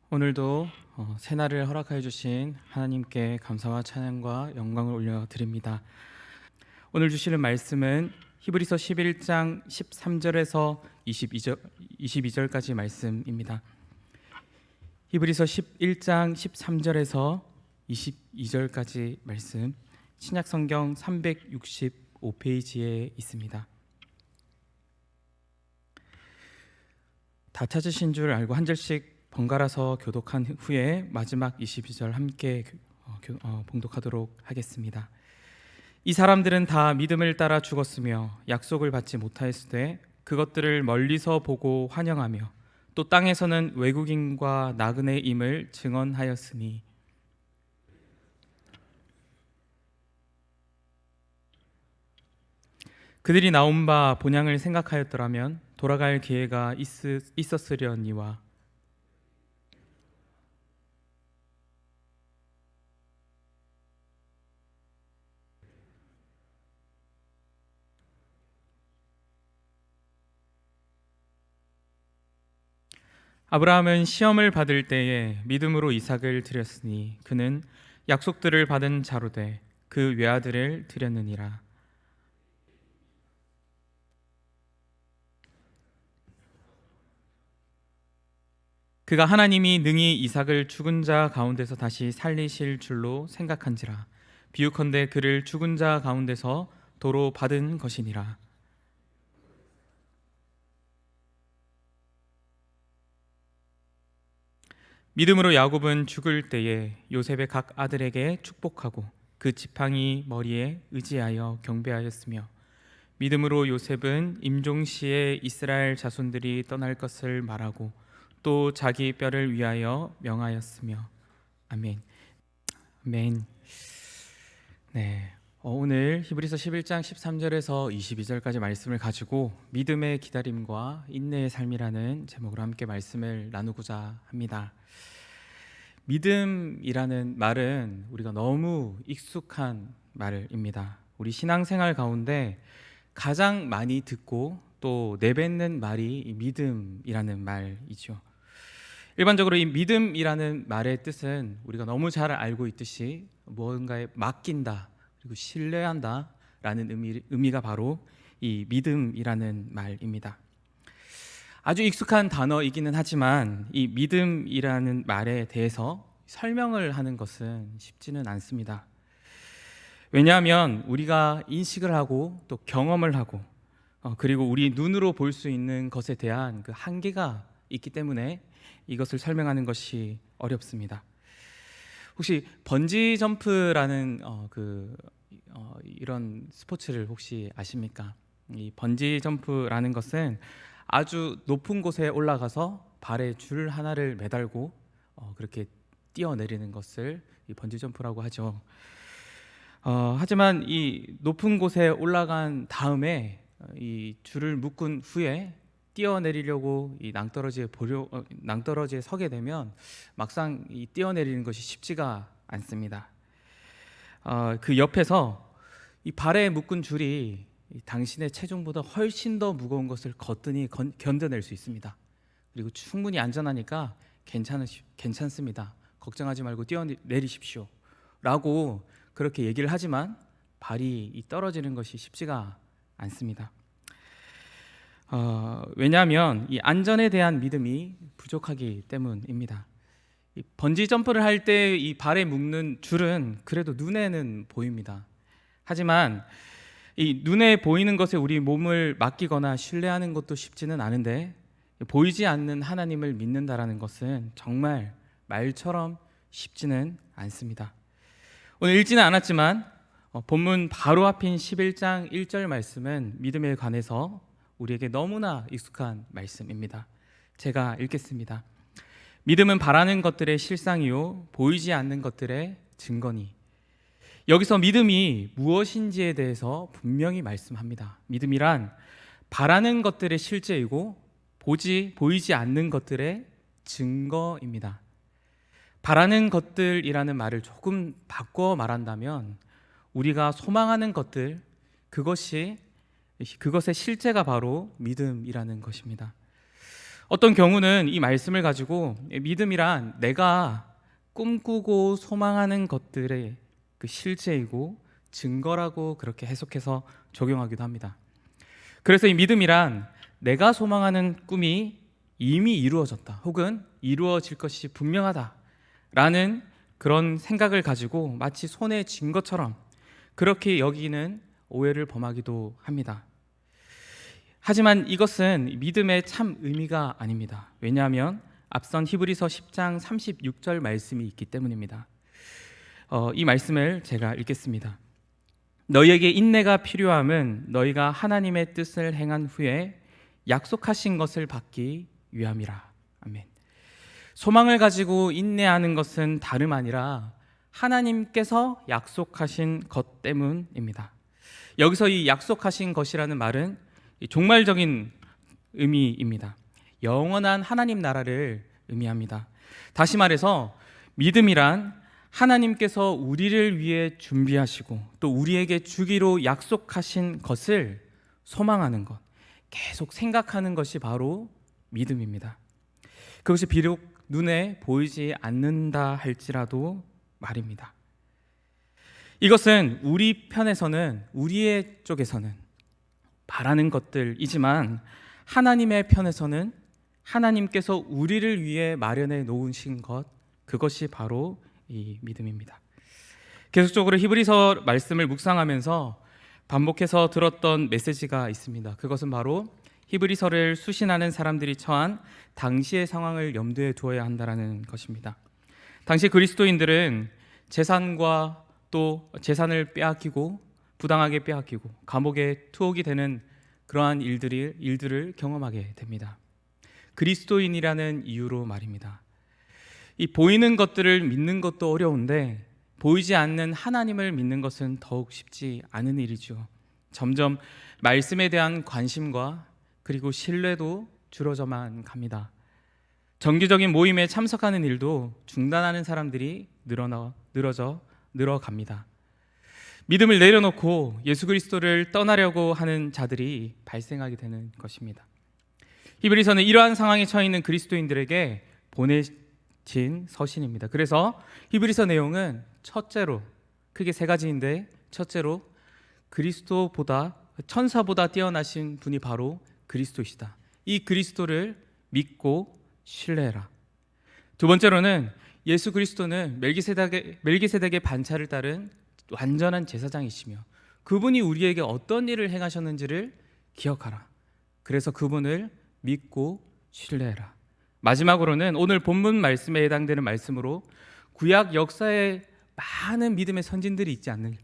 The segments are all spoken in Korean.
오늘도 새날을 허락하여 주신 하나님께 감사와 찬양과 영광을 올려드립니다. 오늘 주시는 말씀은 히브리서 11장 13절에서 22절까지 말씀입니다. 히브리서 11장 13절에서 22절까지 말씀, 신약성경 365페이지에 있습니다. 다 찾으신 줄 알고 한 절씩 번갈아서 교독한 후에 마지막 22절 함께 봉독하도록 하겠습니다. 이 사람들은 다 믿음을 따라 죽었으며 약속을 받지 못하였으되 그것들을 멀리서 보고 환영하며 또 땅에서는 외국인과 나그네임을 증언하였으니 그들이 나온 바 본향을 생각하였더라면 돌아갈 기회가 있었으려니와 아브라함은 시험을 받을 때에 믿음으로 이삭을 드렸으니 그는 약속들을 받은 자로 돼 그 외아들을 드렸느니라. 그가 하나님이 능히 이삭을 죽은 자 가운데서 다시 살리실 줄로 생각한지라. 비유컨대 그를 죽은 자 가운데서 도로 받은 것이니라. 믿음으로 야곱은 죽을 때에 요셉의 각 아들에게 축복하고 그 지팡이 머리에 의지하여 경배하였으며 믿음으로 요셉은 임종시에 이스라엘 자손들이 떠날 것을 말하고 또 자기 뼈를 위하여 명하였으며. 아멘. 아멘. 네. 오늘 히브리서 11장 13절에서 22절까지 말씀을 가지고 믿음의 기다림과 인내의 삶이라는 제목으로 함께 말씀을 나누고자 합니다. 믿음이라는 말은 우리가 너무 익숙한 말입니다. 우리 신앙생활 가운데 가장 많이 듣고 또 내뱉는 말이 이 믿음이라는 말이죠. 일반적으로 이 믿음이라는 말의 뜻은 우리가 너무 잘 알고 있듯이 무언가에 맡긴다 그리고 신뢰한다 라는 의미가 바로 이 믿음이라는 말입니다. 아주 익숙한 단어이기는 하지만 이 믿음이라는 말에 대해서 설명을 하는 것은 쉽지는 않습니다. 왜냐하면 우리가 인식을 하고 또 경험을 하고 그리고 우리 눈으로 볼 수 있는 것에 대한 그 한계가 있기 때문에 이것을 설명하는 것이 어렵습니다. 혹시 번지 점프라는 이런 스포츠를 혹시 아십니까? 이 번지 점프라는 것은 아주 높은 곳에 올라가서 발에 줄 하나를 매달고 그렇게 뛰어내리는 것을 이 번지 점프라고 하죠. 하지만 이 높은 곳에 올라간 다음에 이 줄을 묶은 후에 뛰어내리려고 이 낭떠러지에 서게 되면 막상 이 뛰어내리는 것이 쉽지가 않습니다. 그 옆에서 이 발에 묶은 줄이 당신의 체중보다 훨씬 더 무거운 것을 거뜬히 견뎌낼 수 있습니다. 그리고 충분히 안전하니까 괜찮습니다. 걱정하지 말고 뛰어내리십시오 라고 그렇게 얘기를 하지만 발이 떨어지는 것이 쉽지가 않습니다. 왜냐하면 이 안전에 대한 믿음이 부족하기 때문입니다. 이 번지 점프를 할 때 이 발에 묶는 줄은 그래도 눈에는 보입니다. 하지만 이 눈에 보이는 것에 우리 몸을 맡기거나 신뢰하는 것도 쉽지는 않은데 보이지 않는 하나님을 믿는다라는 것은 정말 말처럼 쉽지는 않습니다. 오늘 읽지는 않았지만 본문 바로 앞인 11장 1절 말씀은 믿음에 관해서 우리에게 너무나 익숙한 말씀입니다. 제가 읽겠습니다. 믿음은 바라는 것들의 실상이요 보이지 않는 것들의 증거니. 여기서 믿음이 무엇인지에 대해서 분명히 말씀합니다. 믿음이란 바라는 것들의 실제이고 보이지 않는 것들의 증거입니다. 바라는 것들이라는 말을 조금 바꿔 말한다면 우리가 소망하는 것들, 그것의 실제가 바로 믿음이라는 것입니다. 어떤 경우는 이 말씀을 가지고 믿음이란 내가 꿈꾸고 소망하는 것들의 그 실제이고 증거라고 그렇게 해석해서 적용하기도 합니다. 그래서 이 믿음이란 내가 소망하는 꿈이 이미 이루어졌다 혹은 이루어질 것이 분명하다라는 그런 생각을 가지고 마치 손에 쥔 것처럼 그렇게 여기는 오해를 범하기도 합니다. 하지만 이것은 믿음의 참 의미가 아닙니다. 왜냐하면 앞선 히브리서 10장 36절 말씀이 있기 때문입니다. 이 말씀을 제가 읽겠습니다. 너희에게 인내가 필요함은 너희가 하나님의 뜻을 행한 후에 약속하신 것을 받기 위함이라. 아멘. 소망을 가지고 인내하는 것은 다름 아니라 하나님께서 약속하신 것 때문입니다. 여기서 이 약속하신 것이라는 말은 종말적인 의미입니다. 영원한 하나님 나라를 의미합니다. 다시 말해서 믿음이란 하나님께서 우리를 위해 준비하시고 또 우리에게 주기로 약속하신 것을 소망하는 것, 계속 생각하는 것이 바로 믿음입니다. 그것이 비록 눈에 보이지 않는다 할지라도 말입니다. 이것은 우리 편에서는, 우리의 쪽에서는 바라는 것들이지만 하나님의 편에서는 하나님께서 우리를 위해 마련해 놓으신 것, 그것이 바로 이 믿음입니다. 계속적으로 히브리서 말씀을 묵상하면서 반복해서 들었던 메시지가 있습니다. 그것은 바로 히브리서를 수신하는 사람들이 처한 당시의 상황을 염두에 두어야 한다는 것입니다. 당시 그리스도인들은 재산과 또 재산을 빼앗기고 부당하게 빼앗기고 감옥에 투옥이 되는 그러한 일들을 경험하게 됩니다. 그리스도인이라는 이유로 말입니다. 이 보이는 것들을 믿는 것도 어려운데 보이지 않는 하나님을 믿는 것은 더욱 쉽지 않은 일이죠. 점점 말씀에 대한 관심과 그리고 신뢰도 줄어져만 갑니다. 정기적인 모임에 참석하는 일도 중단하는 사람들이 늘어갑니다. 믿음을 내려놓고 예수 그리스도를 떠나려고 하는 자들이 발생하게 되는 것입니다. 히브리서는 이러한 상황에 처해 있는 그리스도인들에게 보내진 서신입니다. 그래서 히브리서 내용은 첫째로 크게 세 가지인데, 첫째로 그리스도보다 천사보다 뛰어나신 분이 바로 그리스도이시다. 이 그리스도를 믿고 신뢰해라. 두 번째로는 예수 그리스도는 멜기세덱의 반차를 따른 완전한 제사장이시며 그분이 우리에게 어떤 일을 행하셨는지를 기억하라. 그래서 그분을 믿고 신뢰해라. 마지막으로는 오늘 본문 말씀에 해당되는 말씀으로 구약 역사에 많은 믿음의 선진들이 있지 않는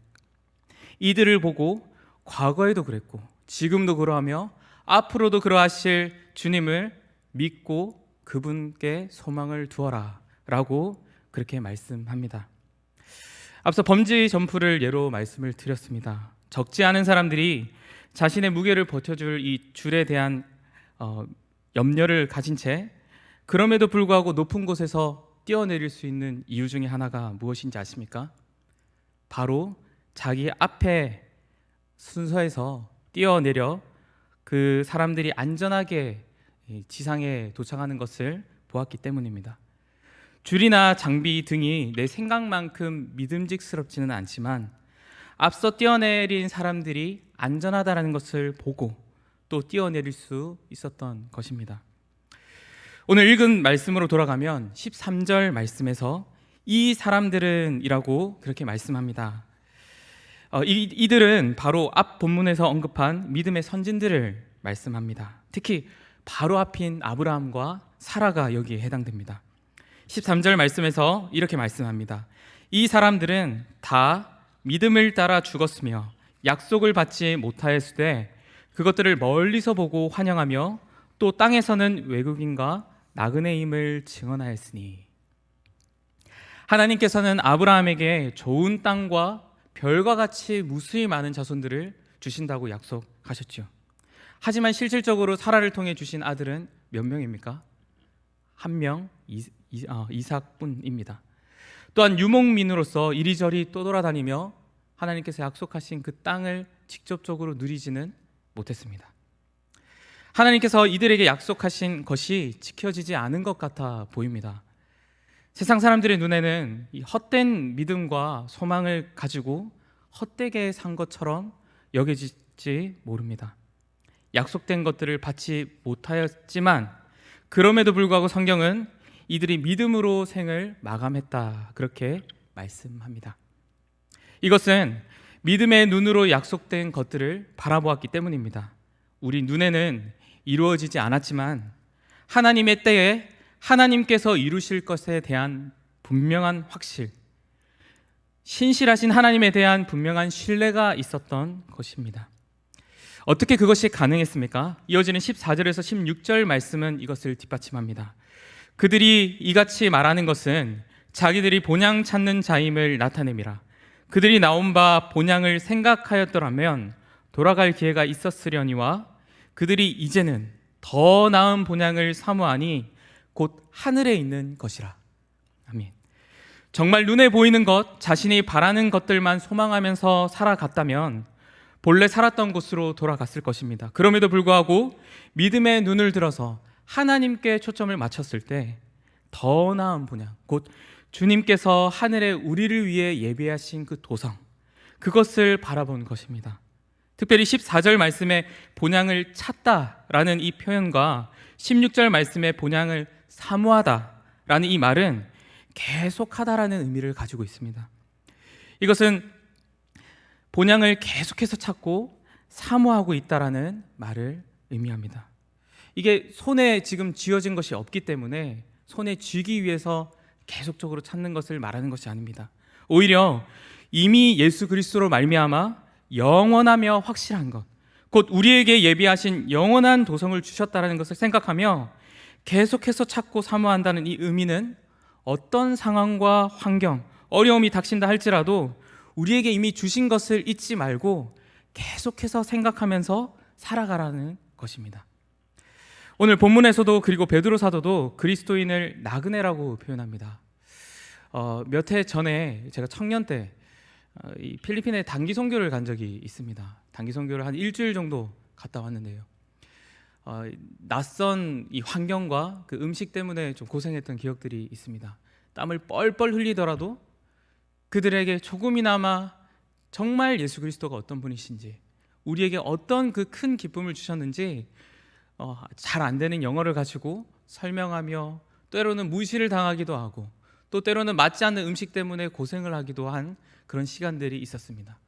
이들을 보고 과거에도 그랬고 지금도 그러하며 앞으로도 그러하실 주님을 믿고 그분께 소망을 두어라 라고 그렇게 말씀합니다. 앞서 번지 점프를 예로 말씀을 드렸습니다. 적지 않은 사람들이 자신의 무게를 버텨줄 이 줄에 대한 염려를 가진 채 그럼에도 불구하고 높은 곳에서 뛰어내릴 수 있는 이유 중에 하나가 무엇인지 아십니까? 바로 자기 앞에 순서에서 뛰어내려 그 사람들이 안전하게 지상에 도착하는 것을 보았기 때문입니다. 줄이나 장비 등이 내 생각만큼 믿음직스럽지는 않지만 앞서 뛰어내린 사람들이 안전하다는 것을 보고 또 뛰어내릴 수 있었던 것입니다. 오늘 읽은 말씀으로 돌아가면 13절 말씀에서 이 사람들은 이라고 그렇게 말씀합니다. 이들은 바로 앞 본문에서 언급한 믿음의 선진들을 말씀합니다. 특히 바로 앞인 아브라함과 사라가 여기에 해당됩니다. 13절 말씀에서 이렇게 말씀합니다. 이 사람들은 다 믿음을 따라 죽었으며 약속을 받지 못하였으되 그것들을 멀리서 보고 환영하며 또 땅에서는 외국인과 나그네임을 증언하였으니. 하나님께서는 아브라함에게 좋은 땅과 별과 같이 무수히 많은 자손들을 주신다고 약속하셨죠. 하지만 실질적으로 사라를 통해 주신 아들은 몇 명입니까? 한 명, 이삭뿐입니다. 또한 유목민으로서 이리저리 떠돌아다니며 하나님께서 약속하신 그 땅을 직접적으로 누리지는 못했습니다. 하나님께서 이들에게 약속하신 것이 지켜지지 않은 것 같아 보입니다. 세상 사람들의 눈에는 이 헛된 믿음과 소망을 가지고 헛되게 산 것처럼 여겨질지 모릅니다. 약속된 것들을 받지 못하였지만 그럼에도 불구하고 성경은 이들이 믿음으로 생을 마감했다, 그렇게 말씀합니다. 이것은 믿음의 눈으로 약속된 것들을 바라보았기 때문입니다. 우리 눈에는 이루어지지 않았지만 하나님의 때에 하나님께서 이루실 것에 대한 분명한 확실, 신실하신 하나님에 대한 분명한 신뢰가 있었던 것입니다. 어떻게 그것이 가능했습니까? 이어지는 14절에서 16절 말씀은 이것을 뒷받침합니다. 그들이 이같이 말하는 것은 자기들이 본향 찾는 자임을 나타냄이라. 그들이 나온 바 본향을 생각하였더라면 돌아갈 기회가 있었으려니와 그들이 이제는 더 나은 본향을 사모하니 곧 하늘에 있는 것이라. 아멘. 정말 눈에 보이는 것, 자신이 바라는 것들만 소망하면서 살아갔다면 본래 살았던 곳으로 돌아갔을 것입니다. 그럼에도 불구하고 믿음의 눈을 들어서 하나님께 초점을 맞췄을 때 더 나은 본향, 곧 주님께서 하늘에 우리를 위해 예비하신 그 도성, 그것을 바라본 것입니다. 특별히 14절 말씀에 본향을 찾다라는 이 표현과 16절 말씀에 본향을 사모하다라는 이 말은 계속하다라는 의미를 가지고 있습니다. 이것은 본향을 계속해서 찾고 사모하고 있다라는 말을 의미합니다. 이게 손에 지금 쥐어진 것이 없기 때문에 손에 쥐기 위해서 계속적으로 찾는 것을 말하는 것이 아닙니다. 오히려 이미 예수 그리스도로 말미암아 영원하며 확실한 것, 곧 우리에게 예비하신 영원한 도성을 주셨다는 것을 생각하며 계속해서 찾고 사모한다는 이 의미는 어떤 상황과 환경, 어려움이 닥친다 할지라도 우리에게 이미 주신 것을 잊지 말고 계속해서 생각하면서 살아가라는 것입니다. 오늘 본문에서도 그리고 베드로 사도도 그리스도인을 나그네라고 표현합니다. 몇 해 전에 제가 청년 때 이 필리핀에 단기 선교를 간 적이 있습니다. 단기 선교를 한 일주일 정도 갔다 왔는데요. 낯선 이 환경과 그 음식 때문에 좀 고생했던 기억들이 있습니다. 땀을 뻘뻘 흘리더라도 그들에게 조금이나마 정말 예수 그리스도가 어떤 분이신지, 우리에게 어떤 그 큰 기쁨을 주셨는지 잘 안 되는 영어를 가지고 설명하며 때로는 무시를 당하기도 하고 또 때로는 맞지 않는 음식 때문에 고생을 하기도 한 그런 시간들이 있었습니다.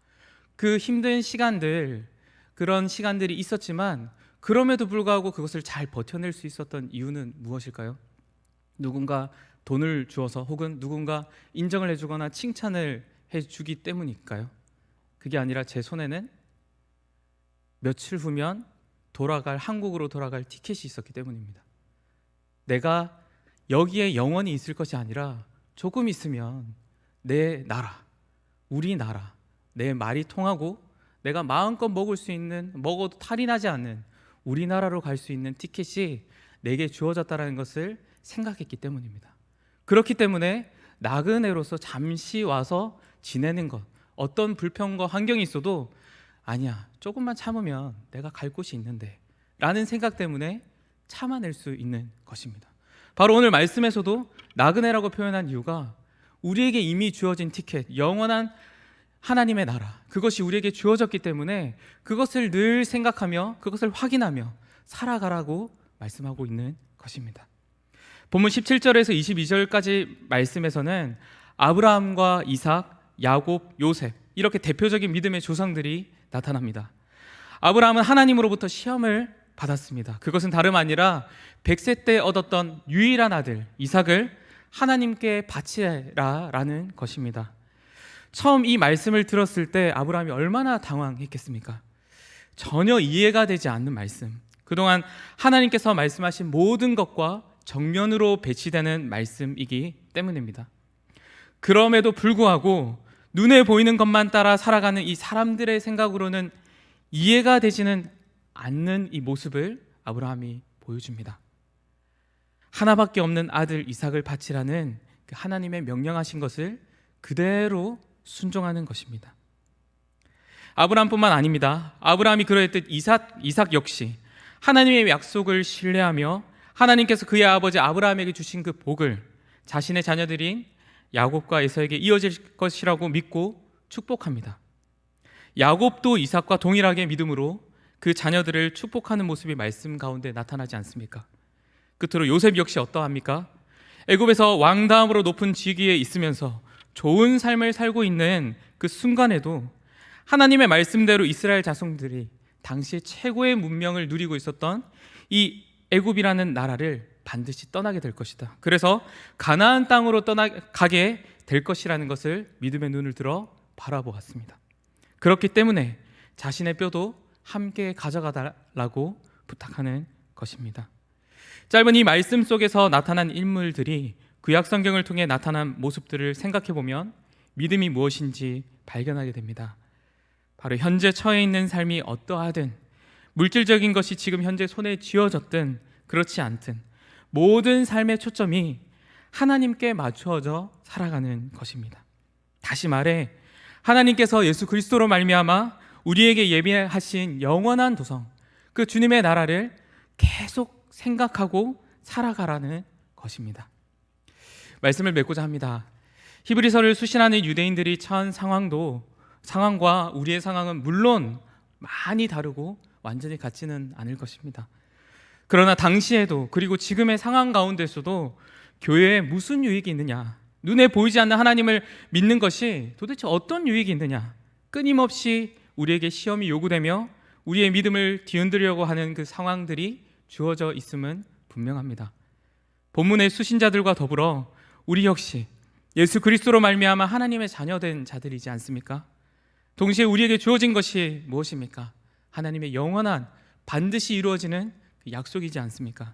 그 힘든 시간들, 그런 시간들이 있었지만 그럼에도 불구하고 그것을 잘 버텨낼 수 있었던 이유는 무엇일까요? 누군가 돈을 주어서 혹은 누군가 인정을 해주거나 칭찬을 해주기 때문일까요? 그게 아니라 제 손에는 며칠 후면 한국으로 돌아갈 티켓이 있었기 때문입니다. 내가 여기에 영원히 있을 것이 아니라 조금 있으면 내 나라, 우리나라, 내 말이 통하고 내가 마음껏 먹을 수 있는, 먹어도 탈이 나지 않는 우리나라로 갈 수 있는 티켓이 내게 주어졌다는 것을 생각했기 때문입니다. 그렇기 때문에 나그네로서 잠시 와서 지내는 것, 어떤 불평과 환경이 있어도 아니야, 조금만 참으면 내가 갈 곳이 있는데 라는 생각 때문에 참아낼 수 있는 것입니다. 바로 오늘 말씀에서도 나그네라고 표현한 이유가 우리에게 이미 주어진 티켓, 영원한 하나님의 나라, 그것이 우리에게 주어졌기 때문에 그것을 늘 생각하며 그것을 확인하며 살아가라고 말씀하고 있는 것입니다. 본문 17절에서 22절까지 말씀에서는 아브라함과 이삭, 야곱, 요셉, 이렇게 대표적인 믿음의 조상들이 나타납니다. 아브라함은 하나님으로부터 시험을 받았습니다. 그것은 다름 아니라 100세 때 얻었던 유일한 아들 이삭을 하나님께 바치라라는 것입니다. 처음 이 말씀을 들었을 때 아브라함이 얼마나 당황했겠습니까? 전혀 이해가 되지 않는 말씀, 그동안 하나님께서 말씀하신 모든 것과 정면으로 배치되는 말씀이기 때문입니다. 그럼에도 불구하고 눈에 보이는 것만 따라 살아가는 이 사람들의 생각으로는 이해가 되지는 않는 이 모습을 아브라함이 보여줍니다. 하나밖에 없는 아들 이삭을 바치라는 그 하나님의 명령하신 것을 그대로 순종하는 것입니다. 아브라함뿐만 아닙니다. 아브라함이 그러했듯 이삭 역시 하나님의 약속을 신뢰하며 하나님께서 그의 아버지 아브라함에게 주신 그 복을 자신의 자녀들인 야곱과 에서에게 이어질 것이라고 믿고 축복합니다. 야곱도 이삭과 동일하게 믿음으로 그 자녀들을 축복하는 모습이 말씀 가운데 나타나지 않습니까? 끝으로 요셉 역시 어떠합니까? 애굽에서 왕다음으로 높은 직위에 있으면서 좋은 삶을 살고 있는 그 순간에도 하나님의 말씀대로 이스라엘 자손들이 당시 최고의 문명을 누리고 있었던 이 애굽이라는 나라를 반드시 떠나게 될 것이다. 그래서 가나안 땅으로 떠나가게 될 것이라는 것을 믿음의 눈을 들어 바라보았습니다. 그렇기 때문에 자신의 뼈도 함께 가져가달라고 부탁하는 것입니다. 짧은 이 말씀 속에서 나타난 인물들이 구약 성경을 통해 나타난 모습들을 생각해 보면 믿음이 무엇인지 발견하게 됩니다. 바로 현재 처해 있는 삶이 어떠하든, 물질적인 것이 지금 현재 손에 쥐어졌든 그렇지 않든 모든 삶의 초점이 하나님께 맞추어져 살아가는 것입니다. 다시 말해 하나님께서 예수 그리스도로 말미암아 우리에게 예비하신 영원한 도성, 그 주님의 나라를 계속 생각하고 살아가라는 것입니다. 말씀을 맺고자 합니다. 히브리서를 수신하는 유대인들이 처한 상황과 우리의 상황은 물론 많이 다르고 완전히 같지는 않을 것입니다. 그러나 당시에도 그리고 지금의 상황 가운데서도 교회에 무슨 유익이 있느냐, 눈에 보이지 않는 하나님을 믿는 것이 도대체 어떤 유익이 있느냐, 끊임없이 우리에게 시험이 요구되며 우리의 믿음을 뒤흔들려고 하는 그 상황들이 주어져 있음은 분명합니다. 본문의 수신자들과 더불어 우리 역시 예수 그리스도로 말미암아 하나님의 자녀된 자들이지 않습니까? 동시에 우리에게 주어진 것이 무엇입니까? 하나님의 영원한 반드시 이루어지는 그 약속이지 않습니까?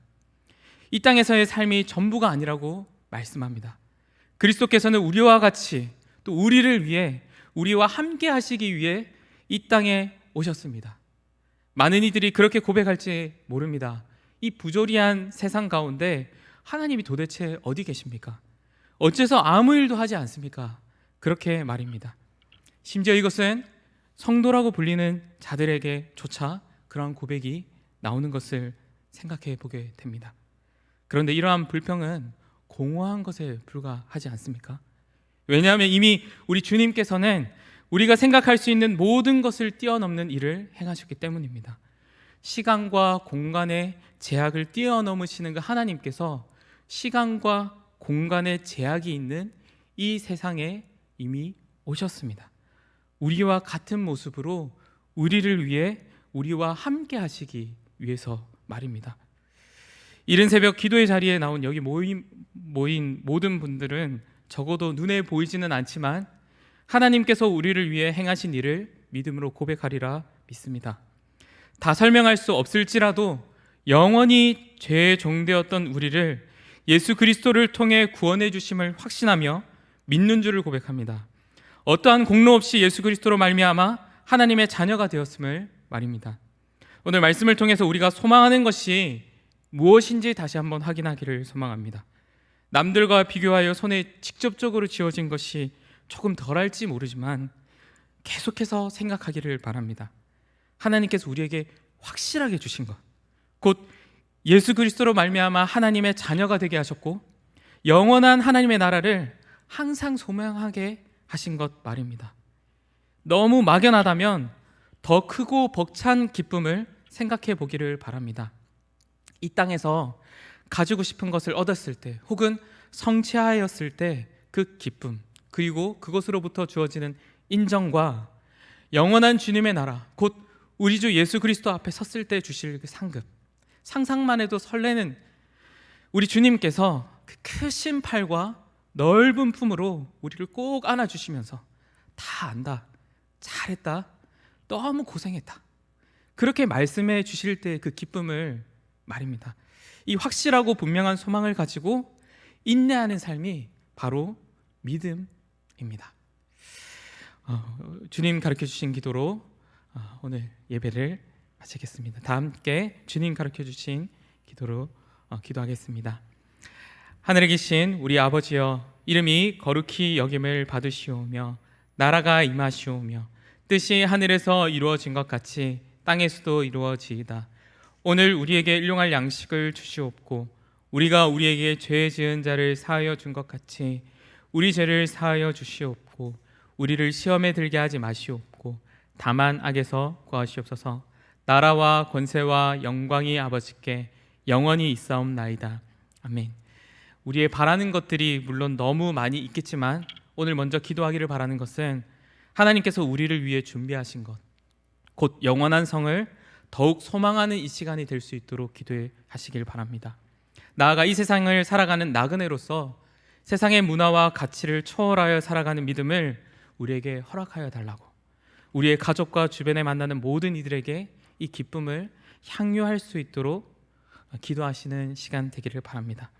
이 땅에서의 삶이 전부가 아니라고 말씀합니다. 그리스도께서는 우리와 같이 또 우리를 위해 우리와 함께 하시기 위해 이 땅에 오셨습니다. 많은 이들이 그렇게 고백할지 모릅니다. 이 부조리한 세상 가운데 하나님이 도대체 어디 계십니까? 어째서 아무 일도 하지 않습니까? 그렇게 말입니다. 심지어 이것은 성도라고 불리는 자들에게조차 그러한 고백이 나오는 것을 생각해 보게 됩니다. 그런데 이러한 불평은 공허한 것에 불과하지 않습니까? 왜냐하면 이미 우리 주님께서는 우리가 생각할 수 있는 모든 것을 뛰어넘는 일을 행하셨기 때문입니다. 시간과 공간의 제약을 뛰어넘으시는 그 하나님께서 시간과 공간의 제약이 있는 이 세상에 이미 오셨습니다. 우리와 같은 모습으로 우리를 위해 우리와 함께 하시기 위해서 말입니다. 이른 새벽 기도의 자리에 나온 여기 모인 모든 분들은 적어도 눈에 보이지는 않지만 하나님께서 우리를 위해 행하신 일을 믿음으로 고백하리라 믿습니다. 다 설명할 수 없을지라도 영원히 죄의 종되었던 우리를 예수 그리스도를 통해 구원해 주심을 확신하며 믿는 줄을 고백합니다. 어떠한 공로 없이 예수 그리스도로 말미암아 하나님의 자녀가 되었음을 말입니다. 오늘 말씀을 통해서 우리가 소망하는 것이 무엇인지 다시 한번 확인하기를 소망합니다. 남들과 비교하여 손에 직접적으로 쥐어진 것이 조금 덜할지 모르지만 계속해서 생각하기를 바랍니다. 하나님께서 우리에게 확실하게 주신 것, 곧 예수 그리스도로 말미암아 하나님의 자녀가 되게 하셨고 영원한 하나님의 나라를 항상 소망하게 하신 것 말입니다. 너무 막연하다면 더 크고 벅찬 기쁨을 생각해 보기를 바랍니다. 이 땅에서 가지고 싶은 것을 얻었을 때 혹은 성취하였을 때 그 기쁨, 그리고 그것으로부터 주어지는 인정과 영원한 주님의 나라, 곧 우리 주 예수 그리스도 앞에 섰을 때 주실 그 상급, 상상만 해도 설레는 우리 주님께서 그 크신 팔과 넓은 품으로 우리를 꼭 안아주시면서 다 안다, 잘했다, 너무 고생했다, 그렇게 말씀해 주실 때 그 기쁨을 말입니다. 이 확실하고 분명한 소망을 가지고 인내하는 삶이 바로 믿음입니다. 주님 가르쳐 주신 기도로 오늘 예배를 마치겠습니다. 다 함께 주님 가르쳐 주신 기도로 기도하겠습니다. 하늘에 계신 우리 아버지여, 이름이 거룩히 여김을 받으시오며 나라가 임하시오며 뜻이 하늘에서 이루어진 것 같이 땅에서도 이루어지이다. 오늘 우리에게 일용할 양식을 주시옵고 우리가 우리에게 죄 지은 자를 사하여 준 것 같이 우리 죄를 사하여 주시옵고 우리를 시험에 들게 하지 마시옵고 다만 악에서 구하시옵소서. 나라와 권세와 영광이 아버지께 영원히 있사옵나이다. 아멘. 우리의 바라는 것들이 물론 너무 많이 있겠지만 오늘 먼저 기도하기를 바라는 것은 하나님께서 우리를 위해 준비하신 것, 곧 영원한 성을 더욱 소망하는 이 시간이 될 수 있도록 기도하시길 바랍니다. 나아가 이 세상을 살아가는 나그네로서 세상의 문화와 가치를 초월하여 살아가는 믿음을 우리에게 허락하여 달라고, 우리의 가족과 주변에 만나는 모든 이들에게 이 기쁨을 향유할 수 있도록 기도하시는 시간 되기를 바랍니다.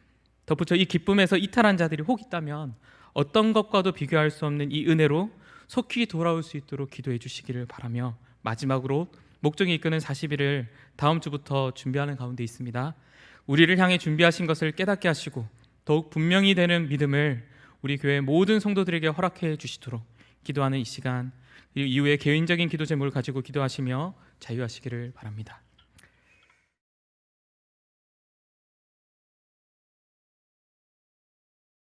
덧붙여 이 기쁨에서 이탈한 자들이 혹 있다면 어떤 것과도 비교할 수 없는 이 은혜로 속히 돌아올 수 있도록 기도해 주시기를 바라며, 마지막으로 목적이 이끄는 40일을 다음 주부터 준비하는 가운데 있습니다. 우리를 향해 준비하신 것을 깨닫게 하시고 더욱 분명히 되는 믿음을 우리 교회 모든 성도들에게 허락해 주시도록 기도하는 이 시간, 이후에 개인적인 기도 제목을 가지고 기도하시며 자유하시기를 바랍니다.